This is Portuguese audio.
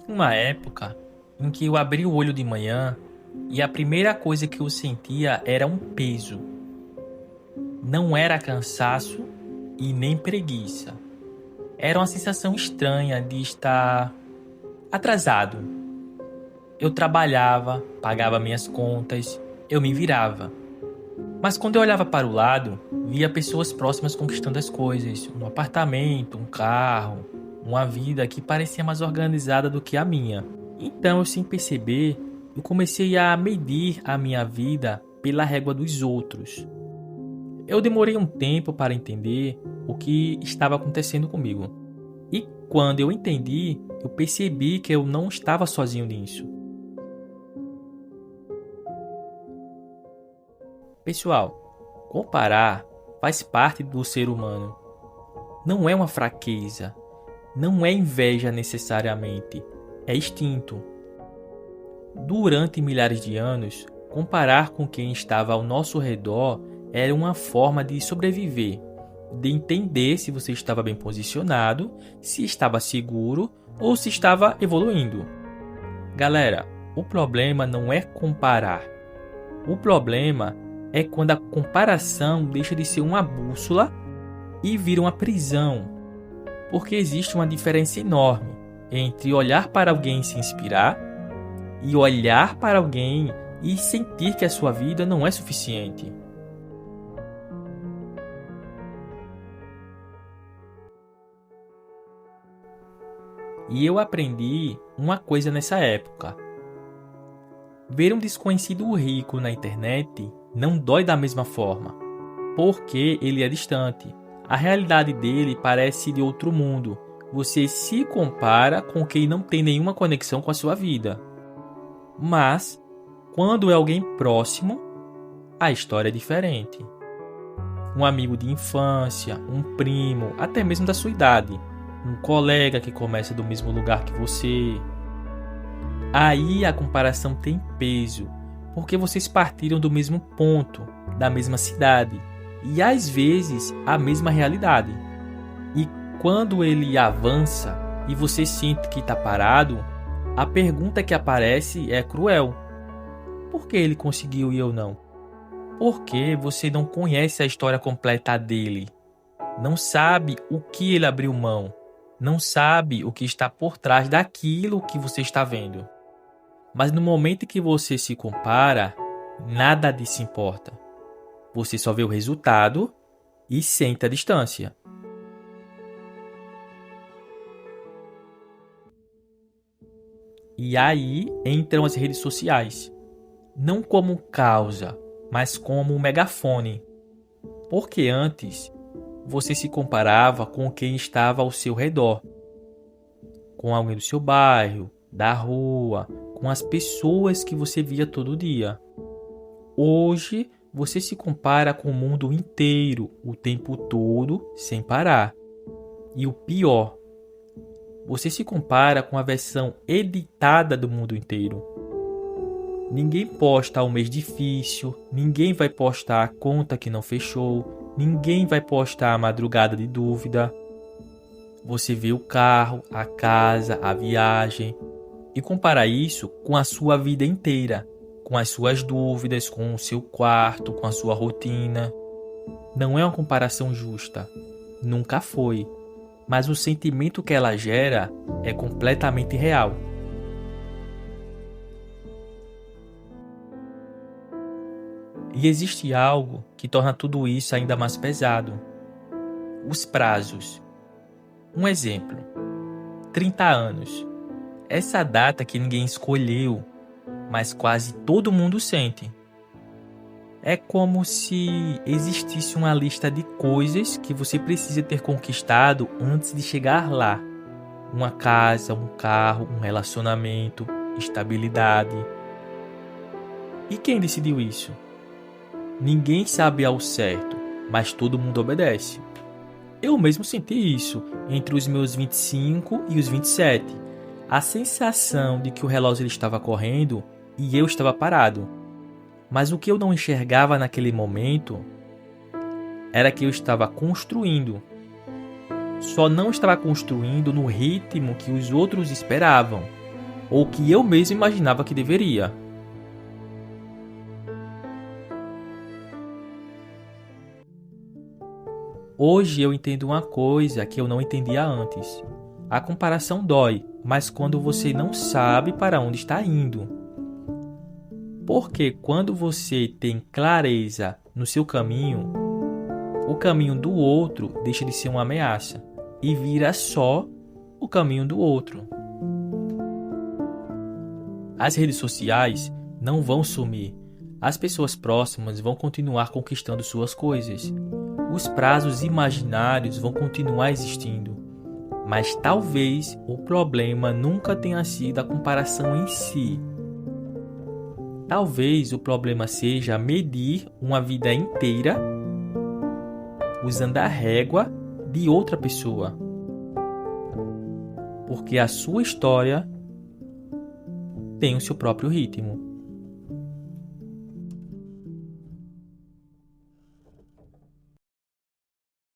Uma época em que eu abri o olho de manhã e a primeira coisa que eu sentia era um peso. Não era cansaço e nem preguiça. Era uma sensação estranha de estar atrasado. Eu trabalhava, pagava minhas contas, eu me virava. Mas quando eu olhava para o lado, via pessoas próximas conquistando as coisas, um apartamento, um carro, uma vida que parecia mais organizada do que a minha. Então, eu sem perceber, eu comecei a medir a minha vida pela régua dos outros. Eu demorei um tempo para entender o que estava acontecendo comigo. E quando eu entendi, eu percebi que eu não estava sozinho nisso. Pessoal, comparar faz parte do ser humano. Não é uma fraqueza, não é inveja necessariamente, é instinto. Durante milhares de anos, comparar com quem estava ao nosso redor era uma forma de sobreviver, de entender se você estava bem posicionado, se estava seguro ou se estava evoluindo. Galera, o problema não é comparar. O problema é quando a comparação deixa de ser uma bússola e vira uma prisão, porque existe uma diferença enorme entre olhar para alguém e se inspirar e olhar para alguém e sentir que a sua vida não é suficiente. E eu aprendi uma coisa nessa época. Ver um desconhecido rico na internet não dói da mesma forma, porque ele é distante. A realidade dele parece de outro mundo. Você se compara com quem não tem nenhuma conexão com a sua vida. Mas, quando é alguém próximo, a história é diferente. Um amigo de infância, um primo, até mesmo da sua idade, um colega que começa do mesmo lugar que você. Aí a comparação tem peso, porque vocês partiram do mesmo ponto, da mesma cidade e às vezes a mesma realidade. E quando ele avança e você sente que está parado, a pergunta que aparece é cruel. Por que ele conseguiu e eu não? Porque você não conhece a história completa dele. Não sabe o que ele abriu mão. Não sabe o que está por trás daquilo que você está vendo. Mas no momento que você se compara, nada disso importa. Você só vê o resultado e sente a distância. E aí entram as redes sociais. Não como causa, mas como um megafone. Porque antes, você se comparava com quem estava ao seu redor. Com alguém do seu bairro, da rua, com as pessoas que você via todo dia. Hoje, você se compara com o mundo inteiro, o tempo todo, sem parar. E o pior, você se compara com a versão editada do mundo inteiro. Ninguém posta um mês difícil, ninguém vai postar a conta que não fechou, ninguém vai postar a madrugada de dúvida. Você vê o carro, a casa, a viagem e compara isso com a sua vida inteira, com as suas dúvidas, com o seu quarto, com a sua rotina. Não é uma comparação justa, nunca foi, mas o sentimento que ela gera é completamente real. E existe algo que torna tudo isso ainda mais pesado: os prazos. Um exemplo: 30 anos. Essa data que ninguém escolheu, mas quase todo mundo sente. É como se existisse uma lista de coisas que você precisa ter conquistado antes de chegar lá. Uma casa, um carro, um relacionamento, estabilidade. E quem decidiu isso? Ninguém sabe ao certo, mas todo mundo obedece. Eu mesmo senti isso entre os meus 25 e os 27. A sensação de que o relógio ele estava correndo e eu estava parado. Mas o que eu não enxergava naquele momento era que eu estava construindo. só não estava construindo no ritmo que os outros esperavam, ou que eu mesmo imaginava que deveria. Hoje eu entendo uma coisa que eu não entendia antes. A comparação dói, mas quando você não sabe para onde está indo. Porque quando você tem clareza no seu caminho, o caminho do outro deixa de ser uma ameaça e vira só o caminho do outro. As redes sociais não vão sumir. As pessoas próximas vão continuar conquistando suas coisas. Os prazos imaginários vão continuar existindo. Mas talvez o problema nunca tenha sido a comparação em si. Talvez o problema seja medir uma vida inteira usando a régua de outra pessoa. Porque a sua história tem o seu próprio ritmo.